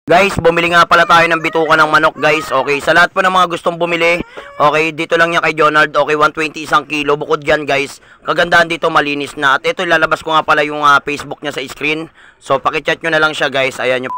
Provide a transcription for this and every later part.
Guys, bumili nga pala tayo ng bituka ng manok, guys. Okay, sa lahat po ng mga gustong bumili, okay, dito lang yan kay Jonard. Okay, 120 isang kilo. Bukod dyan, guys, kagandahan dito, malinis na. At ito, lalabas ko nga pala yung Facebook niya sa screen. So, pakichat nyo na lang siya, guys. Ayan yung...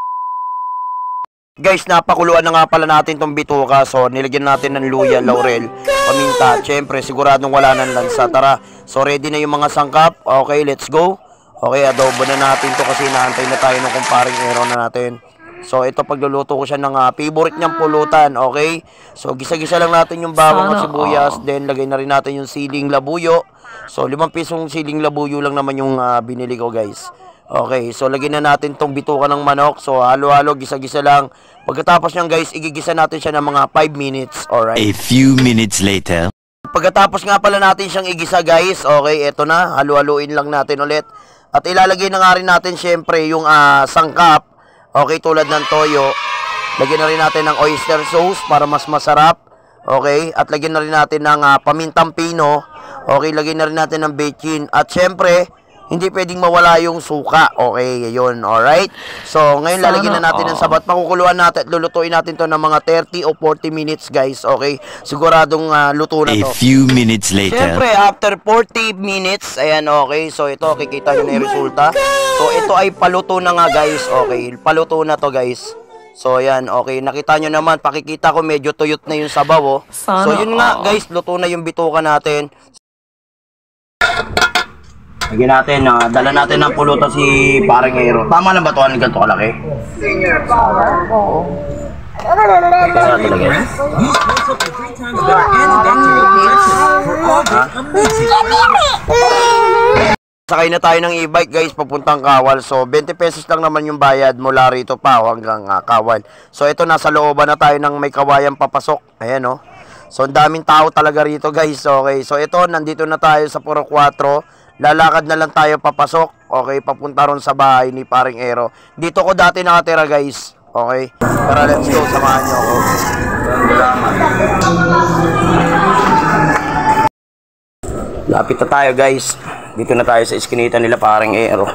Guys, napakuluan na nga pala natin tong bituka. So, nilagyan natin ng luya, laurel, paminta. Siyempre, siguradong wala nang lansa. Tara, so ready na yung mga sangkap. Okay, let's go. Okay, adobo na natin to kasi naantay na tayo ng kumparing ero na natin. So, ito pagluluto ko siya ng favorite niyang pulutan, okay? So, gisa-gisa lang natin yung bawang at sibuyas. Then, lagay na rin natin yung siling labuyo. So, 5 pisong siling labuyo lang naman yung binili ko, guys. Okay, so lagyan na natin tong bituka ng manok. So, halo-halo, gisa-gisa lang. Pagkatapos niyan, guys, igigisa natin siya ng mga 5 minutes, alright? A few minutes later. Pagkatapos nga pala natin siyang igisa, guys, okay, eto na. Halo-haloin lang natin ulit. At ilalagay na nga rin natin, syempre, yung sangkap. Okay, tulad ng toyo. Lagyan na rin natin ng oyster sauce para mas masarap. Okay, at lagyan na rin natin ng pamintang pino. Okay, lagyan na rin natin ng bechin. At syempre, hindi pwedeng mawala yung suka. Okay, yun, alright. So, ngayon lalagyan na natin ng sabat. Pakukuluan natin at lulutuin natin to ng mga 30 o 40 minutes, guys. Okay, siguradong luto na to. A few minutes later. Siyempre, after 40 minutes, ayan, okay. So, ito, kikita nyo na yung resulta. So, ito ay paluto na nga, guys. Okay, paluto na to, guys. So, ayan, okay. Nakita nyo naman, pakikita ko medyo tuyot na yung sabaw, oh. So, yun nga, guys, luto na yung bituka natin. Lagyan natin, dala natin ng pulutan si Paring Hero. Tama na ba ito? Anong ganito kalaki? Oo. Sakay na tayo ng e-bike, guys, papuntang Kawal. So, 20 pesos lang naman yung bayad mula rito pa hanggang Kawal. So, ito, nasa looban na tayo ng may kawayan papasok. Ayan, oh. So, ang daming tao talaga rito, guys. Okay, so ito, nandito na tayo sa Puro 4. Lalakad na lang tayo papasok. Okay, papunta ron sa bahay ni Paring Hero. Dito ko dati nakatira, guys. Okay, tara, let's go, samahan nyo ako. Lapit na tayo, guys. Dito na tayo sa iskinita nila Paring Hero.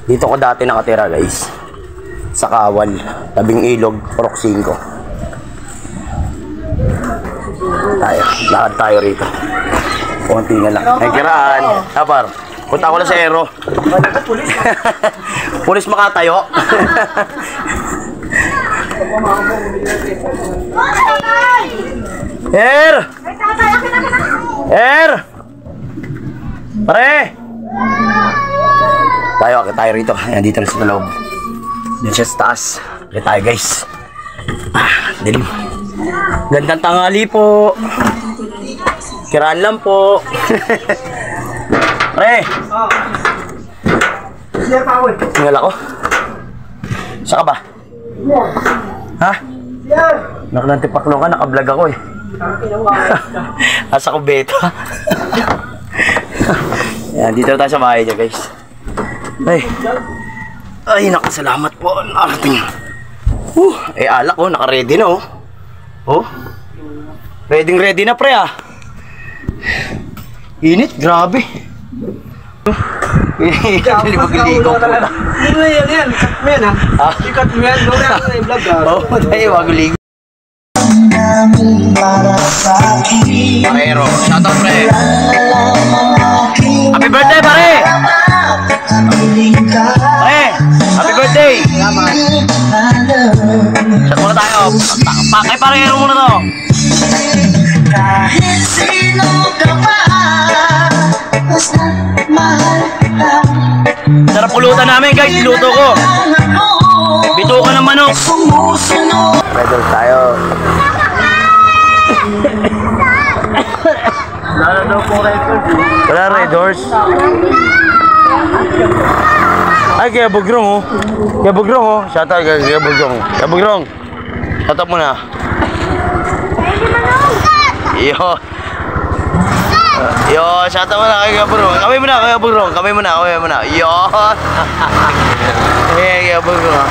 Dito ko dati nakatira, guys. Sa Kawal, tabing ilog, Purok 5. Tayo, lakad tayo rito. Konti na lang. Ay, kiraan. Tapar, punta ko lang sa Hero. Pulis makatayo. Her! Her! Pare! Tayo rito. Ayan, dito rin sa loob. Dito siya sa taas. Dito tayo, guys. Dilim. Gandang tanghali po. Kiraan lang po. Pre! Tinggal ako. Saan ka ba? Ha? Nakanantipaklo ka, nakablog ako eh. Asa ko beta. Yan, dito tayo sa bahay niya, guys. Ay, nakasalamat po. Nakarating. Alak oh, naka-ready na oh. Oh. Ready na, pre ah. Init, grabe. Hindi magligaw po na. Yan. Yan ha. Sikat mo yan. Gawin ako na yung vlog ha. Oo, tayo magligaw. Pero, shoutout pre. Happy birthday pare. Pare, happy birthday. Shout muna tayo. Kay Parehero muna to. Kahit sino ka pa, basta mahal ka. Sarap pulutan namin, guys, niluto ko. Bituka ng manok. Ready tayo. Wala daw po Red Doors. Wala Red Doors. Ay, kaya Bugrong oh. Kaya Bugrong oh. Shoutout kaya Bugrong. Kaya Bugrong. Shoutout muna. Yo. Yo, shoutout muna kaya Bugrong. Kami muna kaya Bugrong. Kami muna. Yo. Kaya Bugrong.